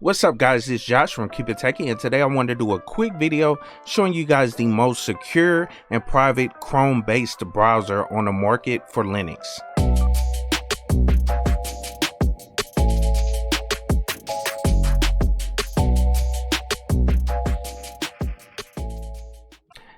What's up guys, it's Josh from KeepItTechie, and today I wanted to do a quick video showing you guys the most secure and private Chrome-based browser on the market for Linux.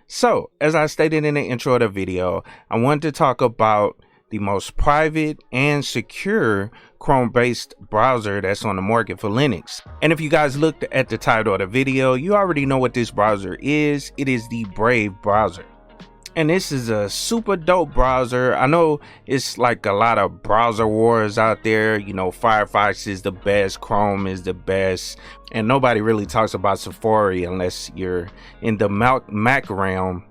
So, as I stated in the intro of the video, I wanted to talk about the most private and secure Chrome-based browser that's on the market for Linux. And if you guys looked at the title of the video, you already know what this browser is. It is the Brave browser. And this is a super dope browser. I know it's like a lot of browser wars out there. You know, Firefox is the best, Chrome is the best, and nobody really talks about Safari unless you're in the Mac realm.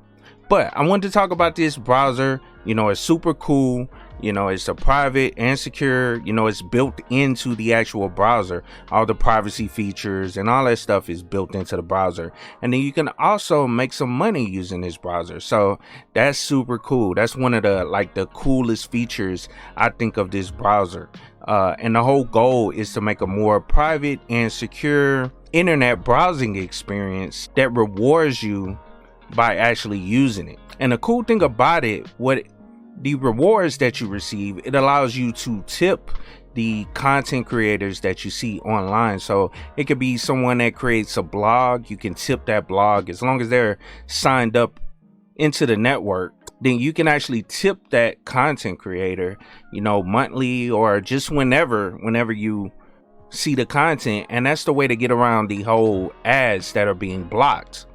But I wanted to talk about this browser. You know, it's super cool. You know, it's a private and secure. You know, it's built into the actual browser. All the privacy features and all that stuff is built into the browser. And then you can also make some money using this browser. So that's super cool. That's one of the coolest features I think of this browser. And the whole goal is to make a more private and secure internet browsing experience that rewards you by actually using it. And the cool thing about it, the rewards that you receive, it allows you to tip the content creators that you see online. So it could be someone that creates a blog. You can tip that blog as long as they're signed up into the network. Then you can actually tip that content creator, you know, monthly or just whenever you see the content. And that's the way to get around the whole ads that are being blocked.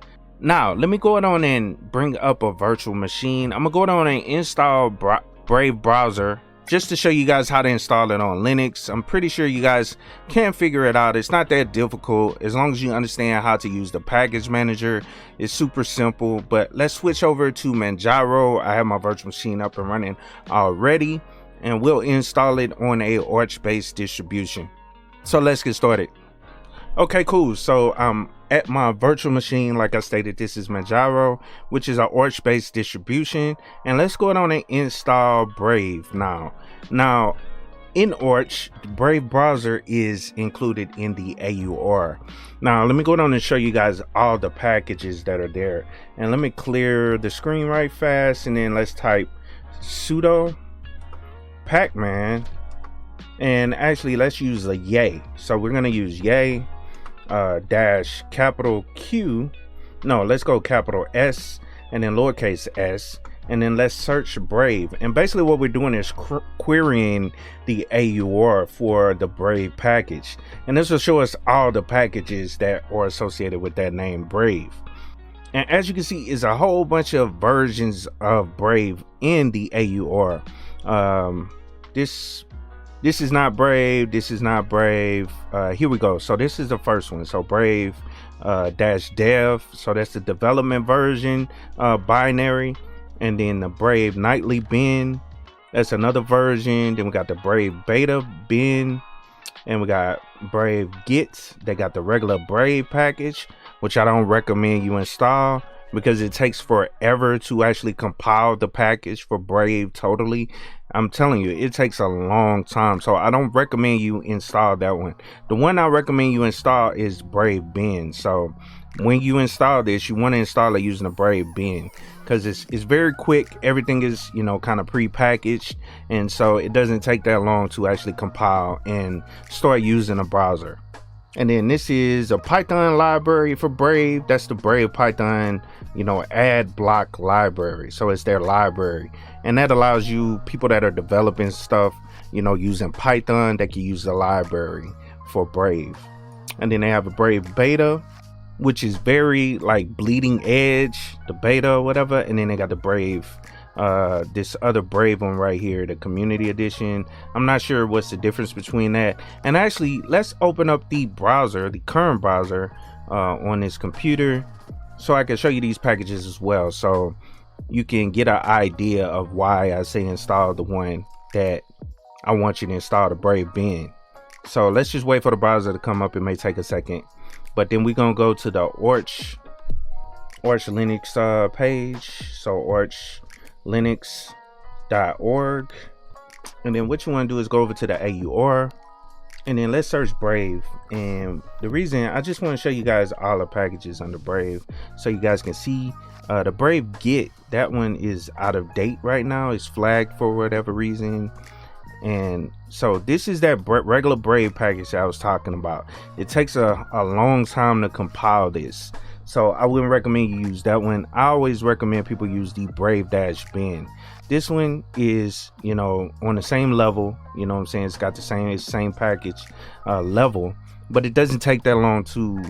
Now, let me go on and bring up a virtual machine. I'm going to go on and install Brave browser just to show you guys how to install it on Linux. I'm pretty sure you guys can figure it out. It's not that difficult as long as you understand how to use the package manager. It's super simple. But let's switch over to Manjaro. I have my virtual machine up and running already, and we'll install it on a Arch-based distribution. So let's get started. Okay, cool. So at my virtual machine, like I stated, this is Manjaro, which is an Arch-based distribution. And let's go on and install Brave now. Now, in Arch, the Brave browser is included in the AUR. Now, let me go on and show you guys all the packages that are there. And let me clear the screen right fast. And then let's type sudo pacman. And actually, let's use a yay. So we're going to use yay. Dash capital Q, no, let's go capital S and then lowercase s, and then let's search Brave. And basically what we're doing is querying the AUR for the Brave package, and this will show us all the packages that are associated with that name Brave. And as you can see, is a whole bunch of versions of Brave in the AUR. This is not Brave, this is not Brave. Here we go. So this is the first one. So Brave dash dev. So that's the development version, binary. And then the Brave nightly bin. That's another version. Then we got the Brave beta bin. And we got Brave Git. They got the regular Brave package, which I don't recommend you install because it takes forever to actually compile the package for Brave totally. I'm telling you, it takes a long time. So I don't recommend you install that one. The one I recommend you install is Brave bin. So when you install this, you want to install it using the Brave bin because it's very quick. Everything is, you know, kind of pre-packaged, and so it doesn't take that long to actually compile and start using a browser. And then this is a Python library for Brave. That's the Brave Python, you know, ad block library. So it's their library, and that allows you, people that are developing stuff, you know, using Python, they can use the library for Brave. And then they have a Brave beta, which is very like bleeding edge, the beta or whatever. And then they got the Brave, this other Brave one right here, the community edition. I'm not sure what's the difference between that. And actually, let's open up the browser, the current browser on this computer, so I can show you these packages as well, so you can get an idea of why I say install the one that I want you to install, the Brave bin. So let's just wait for the browser to come up. It may take a second, but then we're gonna go to the Arch Linux page. So archlinux.org, and then what you want to do is go over to the AUR, and then let's search Brave. And the reason I just want to show you guys all the packages under Brave so you guys can see the Brave Get, that one is out of date right now. It's flagged for whatever reason. And so this is that regular Brave package I was talking about. It takes a long time to compile this, so I wouldn't recommend you use that one. I always recommend people use the Brave-bin. This one is, you know, on the same level, you know what I'm saying? It's got the same package level, but it doesn't take that long to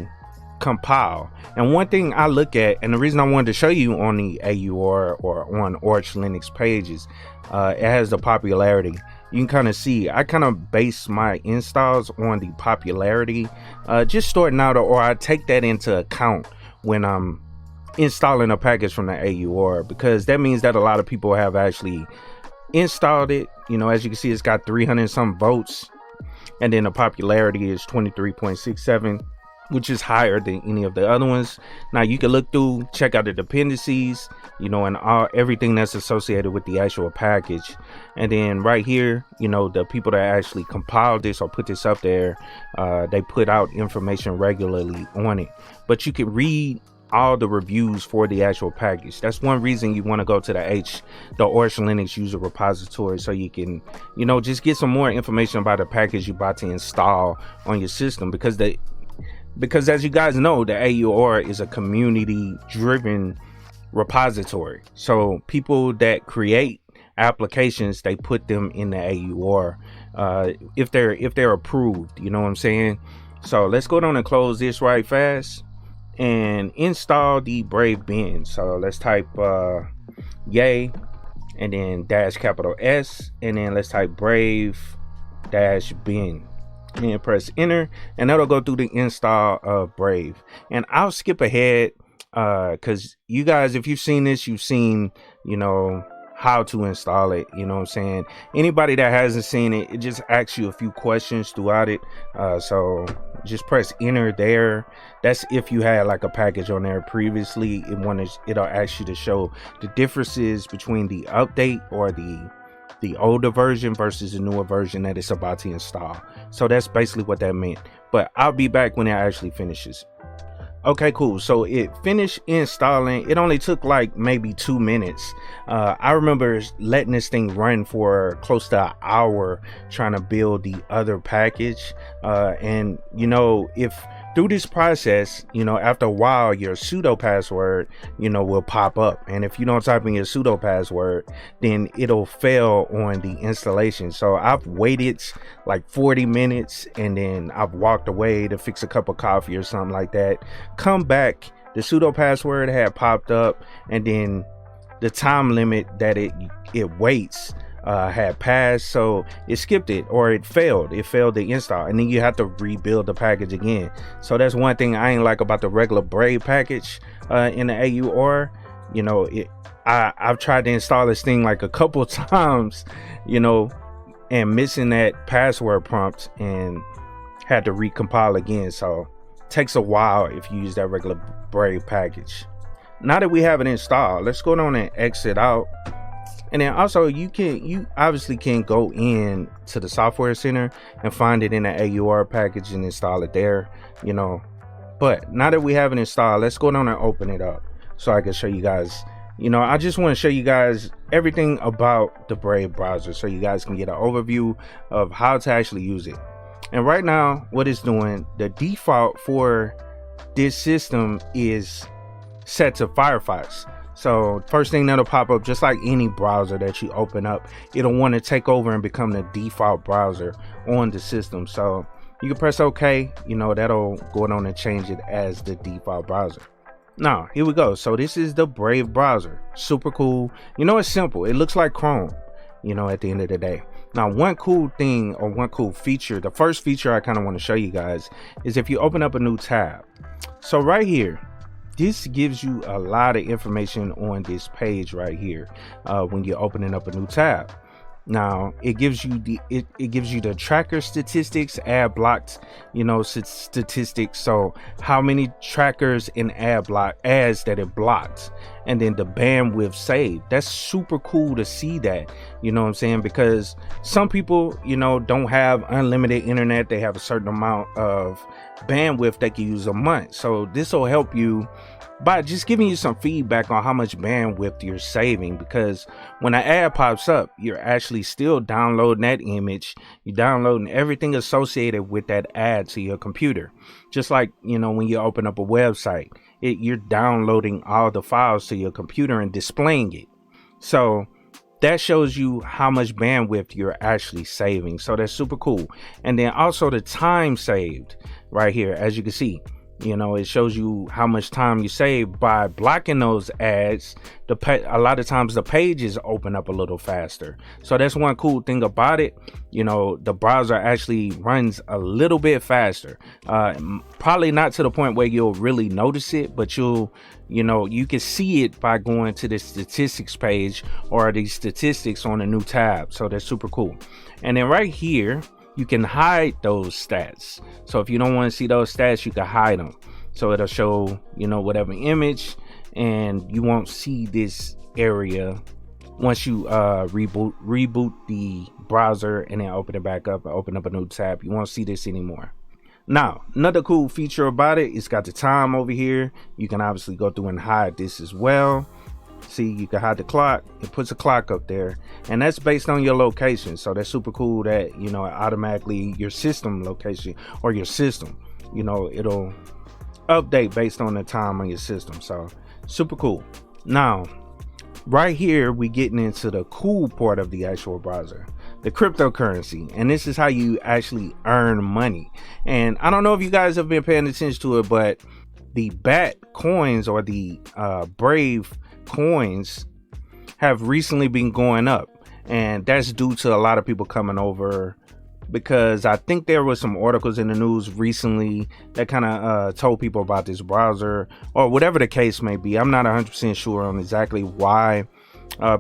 compile. And one thing I look at, and the reason I wanted to show you on the AUR or on Arch Linux pages, it has the popularity. You can kind of see I kind of base my installs on the popularity, just starting out, or I take that into account when I'm installing a package from the AUR, because that means that a lot of people have actually installed it. You know, as you can see, it's got 300 some votes, and then the popularity is 23.67, which is higher than any of the other ones. Now you can look through, check out the dependencies, you know, and everything that's associated with the actual package. And then right here, you know, the people that actually compiled this or put this up there, they put out information regularly on it. But you can read all the reviews for the actual package. That's one reason you want to go to the Arch Linux user repository, so you can, you know, just get some more information about the package you're about to install on your system. Because as you guys know, the AUR is a community driven repository. So people that create applications, they put them in the AUR if they're approved, you know what I'm saying? So let's go down and close this right fast and install the Brave bin. So let's type yay, and then -S, and then let's type Brave-bin. And press enter, and that'll go through the install of Brave. And I'll skip ahead because you guys, if you've seen this, you've seen, you know, how to install it, you know what I'm saying? Anybody that hasn't seen it, it just asks you a few questions throughout it, so just press enter there. That's if you had like a package on there previously. It'll ask you to show the differences between the update or the older version versus the newer version that it's about to install. So that's basically what that meant, but I'll be back when it actually finishes. Okay, cool. So it finished installing. It only took like maybe 2 minutes. I remember letting this thing run for close to an hour trying to build the other package, and you know, if through this process, you know, after a while your pseudo password, you know, will pop up, and if you don't type in your pseudo password, then it'll fail on the installation. So I've waited like 40 minutes, and then I've walked away to fix a cup of coffee or something like that, come back, the pseudo password had popped up, and then the time limit that it waits had passed, so it skipped it, or it failed the install, and then you have to rebuild the package again. So that's one thing I ain't like about the regular Brave package in the AUR. You know, I've tried to install this thing like a couple times, you know, and missing that password prompt and had to recompile again. So it takes a while if you use that regular Brave package. Now that we have it installed, let's go down and exit out. And then also you obviously can go in to the software center and find it in the AUR package and install it there, you know. But now that we have it installed, let's go down and open it up so I can show you guys. You know, I just want to show you guys everything about the Brave browser so you guys can get an overview of how to actually use it. And right now, what it's doing, the default for this system is set to Firefox. So first thing that'll pop up, just like any browser that you open up, it'll want to take over and become the default browser on the system. So you can press OK, you know, that'll go on and change it as the default browser. Now here we go. So this is the Brave browser. Super cool. You know, it's simple. It looks like Chrome, you know, at the end of the day. Now one cool thing, or one cool feature, the first feature I kind of want to show you guys is if you open up a new tab. So right here, this gives you a lot of information on this page right here when you're opening up a new tab. Now it gives you it gives you the tracker statistics, ad blocked, statistics. So how many trackers and ad block ads that it blocked, and then the bandwidth saved. That's super cool to see that, you know what I'm saying? Because some people, don't have unlimited internet. They have a certain amount of bandwidth they can use a month. So this will help you by just giving you some feedback on how much bandwidth you're saving, because when an ad pops up, you're actually still downloading that image. You're downloading everything associated with that ad to your computer. Just like, when you open up a website, you're downloading all the files to your computer and displaying it. So that shows you how much bandwidth you're actually saving. So that's super cool. And then also the time saved right here, as you can see. It shows you how much time you save by blocking those ads. A lot of times the pages open up a little faster. So that's one cool thing about it. The browser actually runs a little bit faster. Probably not to the point where you'll really notice it, but you can see it by going to the statistics page or the statistics on a new tab. So that's super cool. And then right here, you can hide those stats. So if you don't want to see those stats, you can hide them. So it'll show, whatever image, and you won't see this area once you reboot the browser and then open it back up and open up a new tab. You won't see this anymore. Now, another cool feature about it, it's got the time over here. You can obviously go through and hide this as well. See, you can hide the clock. It puts a clock up there, and that's based on your location. So that's super cool that automatically your system location or your system, it'll update based on the time on your system. So super cool. Now right here we getting into the cool part of the actual browser, the cryptocurrency, and this is how you actually earn money. And I don't know if you guys have been paying attention to it, but the BAT coins or the Brave coins have recently been going up, and that's due to a lot of people coming over, because I think there was some articles in the news recently that kind of told people about this browser or whatever the case may be. I'm not 100% sure on exactly why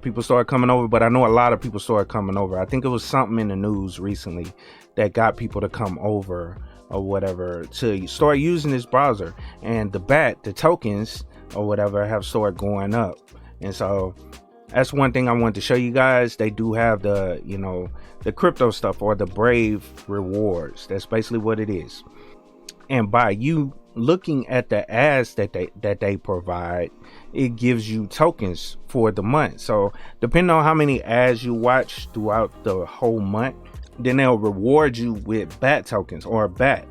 people started coming over, but I know a lot of people started coming over. I think it was something in the news recently that got people to come over or whatever to start using this browser, and the BAT, the tokens or whatever, have started going up. And so that's one thing I wanted to show you guys. They do have the the crypto stuff, or the Brave rewards. That's basically what it is. And by you looking at the ads that they provide, it gives you tokens for the month. So depending on how many ads you watch throughout the whole month, then they'll reward you with BAT tokens, or BAT,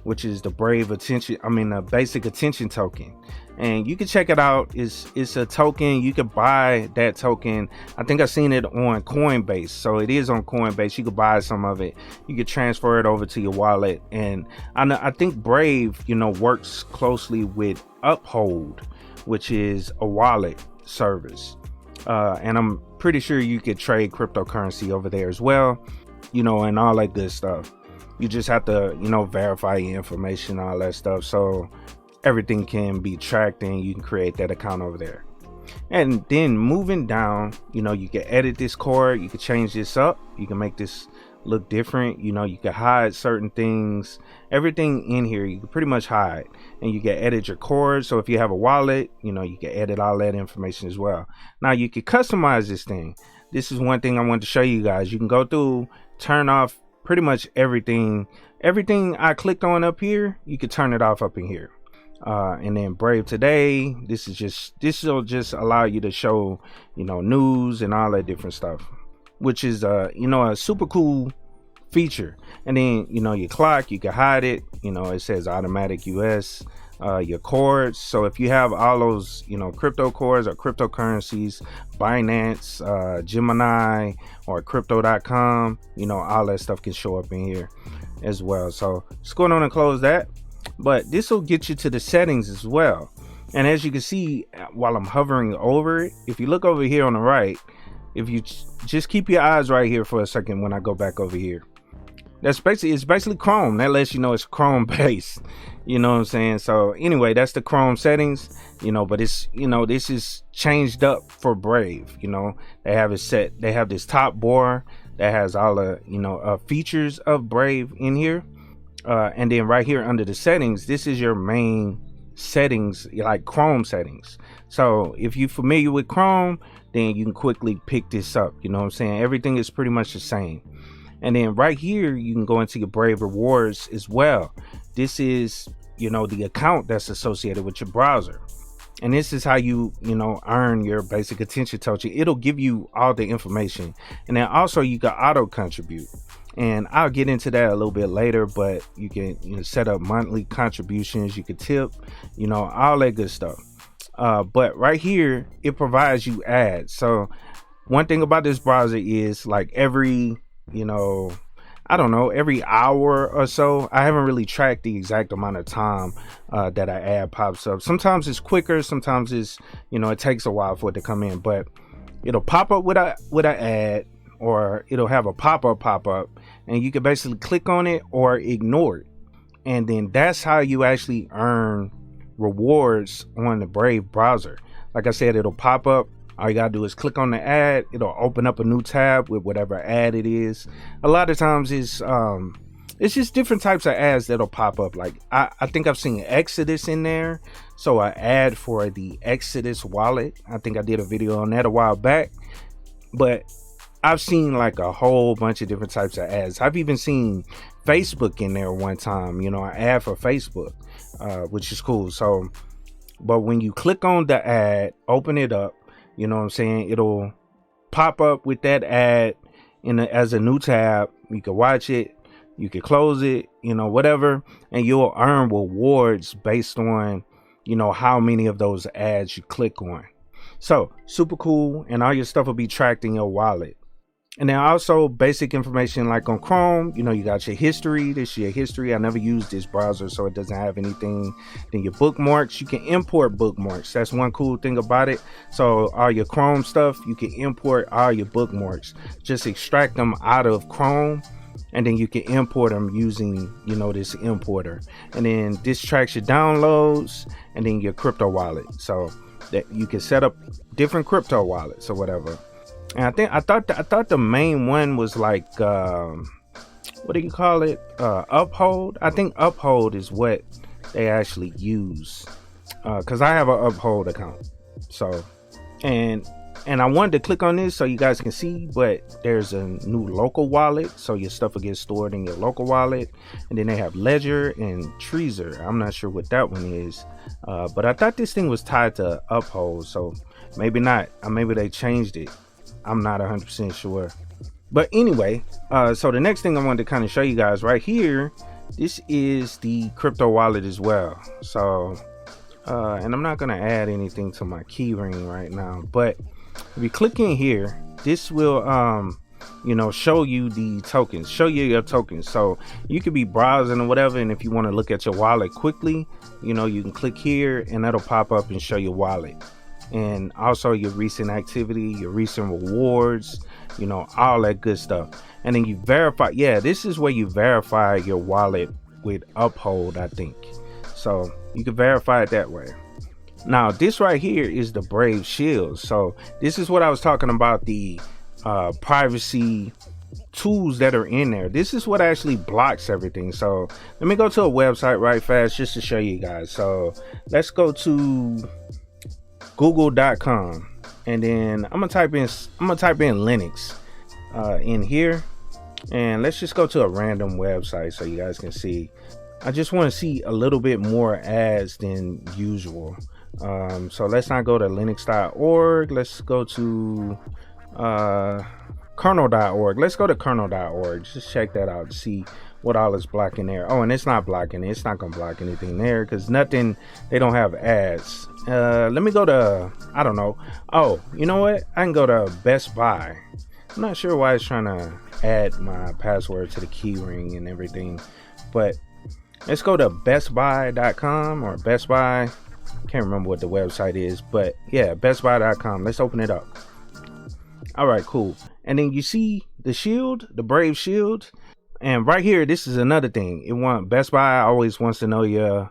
which is the the basic attention token. And you can check it out. It's a token. You can buy that token. I think I've seen it on Coinbase. So it is on Coinbase. You could buy some of it. You could transfer it over to your wallet. And I think Brave, works closely with Uphold, which is a wallet service. And I'm pretty sure you could trade cryptocurrency over there as well, and all that good stuff. You just have to, verify your information, all that stuff. So everything can be tracked, and you can create that account over there. And then moving down, you can edit this card. You can change this up. You can make this look different. You can hide certain things. Everything in here you can pretty much hide, and you can edit your card. So if you have a wallet, you can edit all that information as well. Now you can customize this thing. This is one thing I wanted to show you guys. You can go through, turn off pretty much everything I clicked on up here. You could turn it off up in here. And then Brave Today, this will just allow you to show news and all that different stuff, which is a super cool feature. And then your clock, you can hide it. It says automatic US. Your cords, so if you have all those crypto cords or cryptocurrencies, Binance, Gemini, or crypto.com, all that stuff can show up in here as well. So just going on and close that. But this will get you to the settings as well. And as you can see while I'm hovering over it, if you look over here on the right, if you just keep your eyes right here for a second when I go back over here, That's basically, it's basically Chrome. That lets you know it's Chrome based. You know what I'm saying? So anyway, that's the Chrome settings, you know, but it's, you know, this is changed up for Brave. You know, they have it set, they have this top bar that has all the, you know, features of Brave in here. And then right here under the settings, this is your main settings, like Chrome settings. So if you're familiar with Chrome, then you can quickly pick this up. You know what I'm saying? Everything is pretty much the same. And then right here, you can go into your Brave rewards as well. This is, you know, the account that's associated with your browser. And this is how you know, earn your basic attention token. It'll give you all the information. And then also you can auto contribute. And I'll get into that a little bit later, but you can, you know, set up monthly contributions. You can tip, you know, all that good stuff. But right here, it provides you ads. So one thing about this browser is, like, every, you know, I don't know, every hour or so, I haven't really tracked the exact amount of time that an ad pops up. Sometimes it's quicker, sometimes it's, you know, it takes a while for it to come in, but it'll pop up with an ad, or it'll have a pop up, and you can basically click on it or ignore it. And then that's how you actually earn rewards on the Brave browser. Like I said, it'll pop up. All you gotta do is click on the ad. It'll open up a new tab with whatever ad it is. A lot of times it's just different types of ads that'll pop up. Like I think I've seen Exodus in there. So an ad for the Exodus wallet. I think I did a video on that a while back. But I've seen like a whole bunch of different types of ads. I've even seen Facebook in there one time, you know, an ad for Facebook, which is cool. So, but when you click on the ad, open it up, you know what I'm saying, it'll pop up with that ad as a new tab. You can watch it, you can close it, you know, whatever, and you'll earn rewards based on, you know, how many of those ads you click on. So super cool, and all your stuff will be tracked in your wallet. And then also basic information, like on Chrome, you know, you got your history. This is your history. I never used this browser, so it doesn't have anything. Then your bookmarks, you can import bookmarks. That's one cool thing about it. So all your Chrome stuff, you can import all your bookmarks. Just extract them out of Chrome, and then you can import them using, you know, this importer. And then this tracks your downloads and then your crypto wallet. So that you can set up different crypto wallets or whatever. And I thought the main one was like, what do you call it? Uphold. I think Uphold is what they actually use. Cause I have an Uphold account. So, and I wanted to click on this so you guys can see, but there's a new local wallet. So your stuff will get stored in your local wallet. And then they have Ledger and Trezor. I'm not sure what that one is. But I thought this thing was tied to Uphold. So maybe not. Maybe they changed it. I'm not 100% sure. But anyway, so the next thing I wanted to kind of show you guys right here, this is the crypto wallet as well. So, and I'm not going to add anything to my keyring right now, but if you click in here, this will, you know, show you the tokens, show you your tokens. So you could be browsing or whatever, and if you want to look at your wallet quickly, you know, you can click here and that'll pop up and show your wallet. And also your recent activity, your recent rewards, you know, all that good stuff. And then you verify. Yeah, this is where you verify your wallet with Uphold, I think. So you can verify it that way. Now this right here is the Brave Shield. So this is what I was talking about, the privacy tools that are in there. This is what actually blocks everything. So let me go to a website right fast just to show you guys. So let's go to google.com, and then I'm gonna type in Linux in here, and let's just go to a random website so you guys can see. I just want to see a little bit more ads than usual. So let's not go to linux.org. Let's go to kernel.org. Let's go to kernel.org. Just check that out to see what all is blocking there. Oh, and it's not blocking it. It's not gonna block anything there because nothing, they don't have ads. Let me go to, I don't know. Oh, you know what? I can go to Best Buy. I'm not sure why it's trying to add my password to the keyring and everything, but let's go to bestbuy.com or Best Buy. Can't remember what the website is, but yeah, bestbuy.com. Let's open it up. All right, cool. And then you see the shield, the Brave Shield. And right here, this is another thing. Best Buy always wants to know your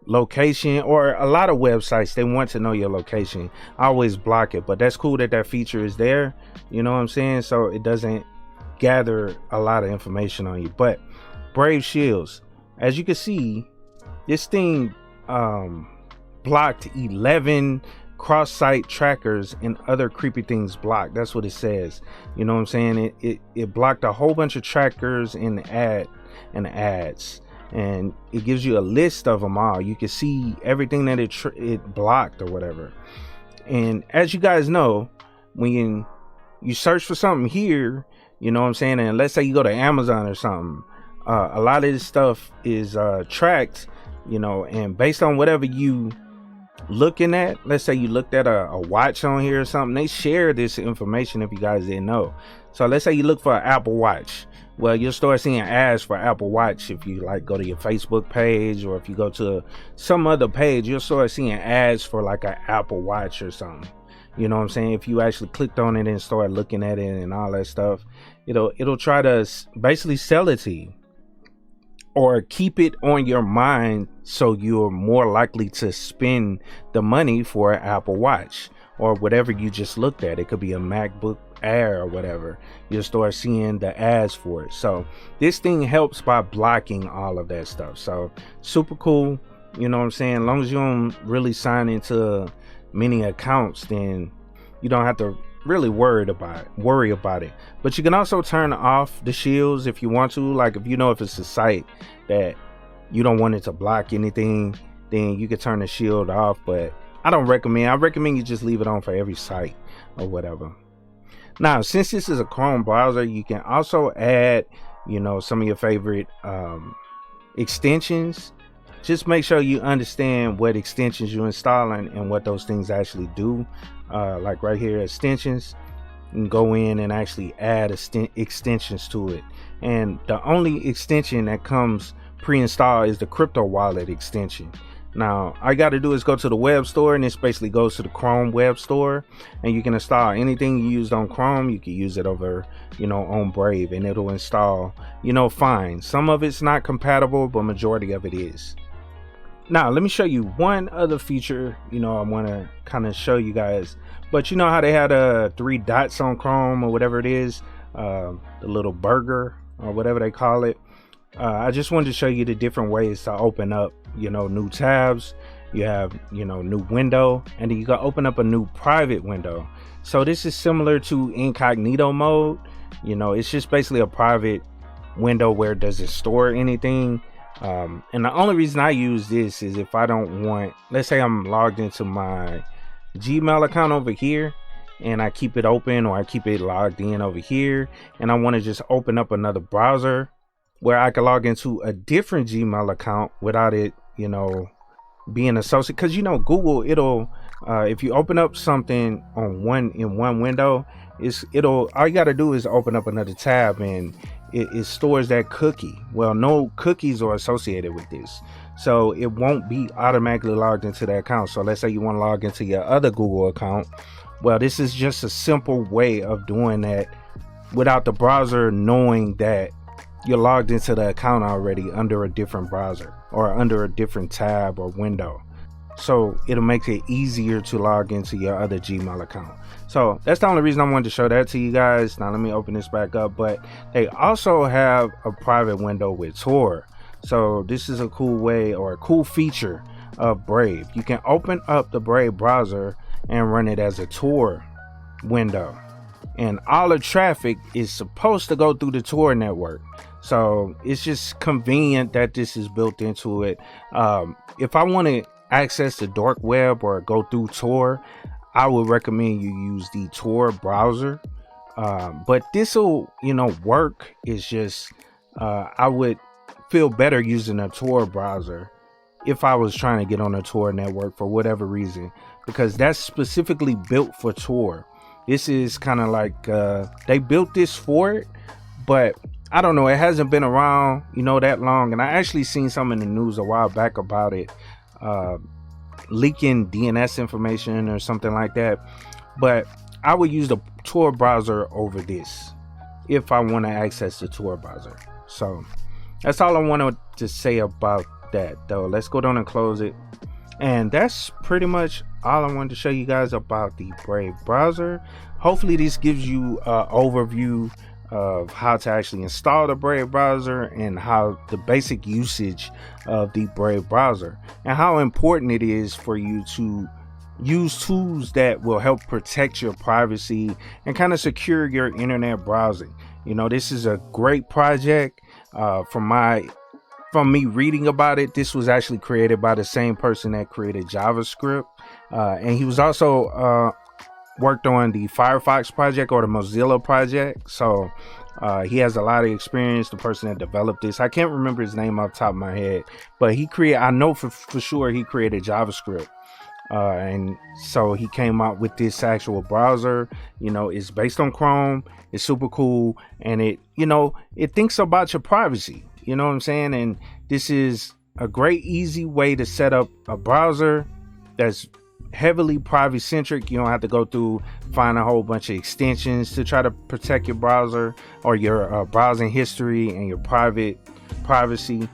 location, or a lot of websites, they want to know your location. I always block it, but that's cool that that feature is there. You know what I'm saying? So it doesn't gather a lot of information on you. But Brave Shields, as you can see, this thing blocked 11 cross-site trackers and other creepy things blocked. That's what it says. You know what I'm saying? It blocked a whole bunch of trackers and ads, and it gives you a list of them all. You can see everything that it blocked or whatever. And as you guys know, when you search for something here, you know what I'm saying, and let's say you go to Amazon or something, a lot of this stuff is tracked, you know, and based on whatever you looking at, let's say you looked at a watch on here or something, they share this information if you guys didn't know. So let's say you look for an Apple Watch. Well, you'll start seeing ads for Apple Watch if you like go to your Facebook page, or if you go to some other page, you'll start seeing ads for like an Apple Watch or something. You know what I'm saying? If you actually clicked on it and start looking at it and all that stuff, it'll try to basically sell it to you, or keep it on your mind so you're more likely to spend the money for an Apple Watch or whatever you just looked at. It could be a MacBook Air or whatever. You'll start seeing the ads for it. So this thing helps by blocking all of that stuff. So super cool. You know what I'm saying? As long as you don't really sign into many accounts, then you don't have to really worry about it. But you can also turn off the shields if you want to. Like if if it's a site that you don't want it to block anything, then you can turn the shield off. But I recommend you just leave it on for every site or whatever. Now, since this is a Chrome browser, you can also add some of your favorite extensions. Just make sure you understand what extensions you're installing and what those things actually do. Like right here, extensions, you can go in and actually add extensions to it. And the only extension that comes pre-installed is the crypto wallet extension. Now, all you got to do is go to the web store, and this basically goes to the Chrome web store, and you can install anything you used on Chrome. You can use it over, on Brave, and it'll install, fine. Some of it's not compatible, but majority of it is. Now, let me show you one other feature, I want to kind of show you guys. But you know how they had 3 dots on Chrome or whatever it is, the little burger or whatever they call it. I just wanted to show you the different ways to open up, new tabs. You have, new window, and then you can open up a new private window. So this is similar to incognito mode. It's just basically a private window where it doesn't store anything. And the only reason I use this is if I don't want, let's say I'm logged into my Gmail account over here, and I keep it open, or I keep it logged in over here, and I want to just open up another browser where I can log into a different Gmail account without it, being associated. Because Google, it'll if you open up something in one window, all you got to do is open up another tab, and it stores that cookie. Well, no cookies are associated with this, so it won't be automatically logged into that account. So let's say you want to log into your other Google account. Well, this is just a simple way of doing that without the browser knowing that you're logged into the account already under a different browser or under a different tab or window. So it'll make it easier to log into your other Gmail account. So that's the only reason I wanted to show that to you guys. Now let me open this back up. But they also have a private window with Tor. So this is a cool way, or a cool feature of Brave. You can open up the Brave browser and run it as a Tor window, and all the traffic is supposed to go through the Tor network. So it's just convenient that this is built into it. If I want to access the dark web or go through Tor, I would recommend you use the Tor browser. But this will, work. It's just I would feel better using a Tor browser if I was trying to get on a Tor network for whatever reason, because that's specifically built for Tor. This is kind of like they built this for it, but I don't know, it hasn't been around that long. And I actually seen some in the news a while back about it leaking DNS information or something like that. But I would use the Tor browser over this if I want to access the Tor browser. So that's all I wanted to say about that, though. Let's go down and close it. And that's pretty much all I wanted to show you guys about the Brave browser. Hopefully this gives you an overview of how to actually install the Brave browser and how the basic usage of the Brave browser and how important it is for you to use tools that will help protect your privacy and kind of secure your internet browsing. You know, this is a great project. From me reading about it, this was actually created by the same person that created JavaScript, and he was also worked on the Firefox project or the Mozilla project. So he has a lot of experience. The person that developed this, I can't remember his name off the top of my head, but I know for sure he created JavaScript. And so he came out with this actual browser. You know, it's based on Chrome. It's super cool, and it thinks about your privacy. You know what I'm saying? And this is a great, easy way to set up a browser that's heavily privacy centric. You don't have to go through, find a whole bunch of extensions to try to protect your browser or your browsing history and your privacy.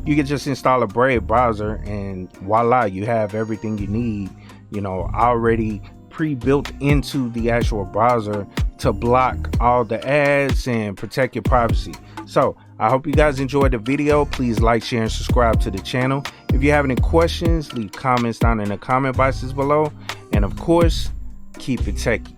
You can just install a Brave browser and voila, you have everything you need, already pre-built into the actual browser to block all the ads and protect your privacy. So I hope you guys enjoyed the video. Please like, share, and subscribe to the channel. If you have any questions, leave comments down in the comment boxes below. And of course, keep it techie.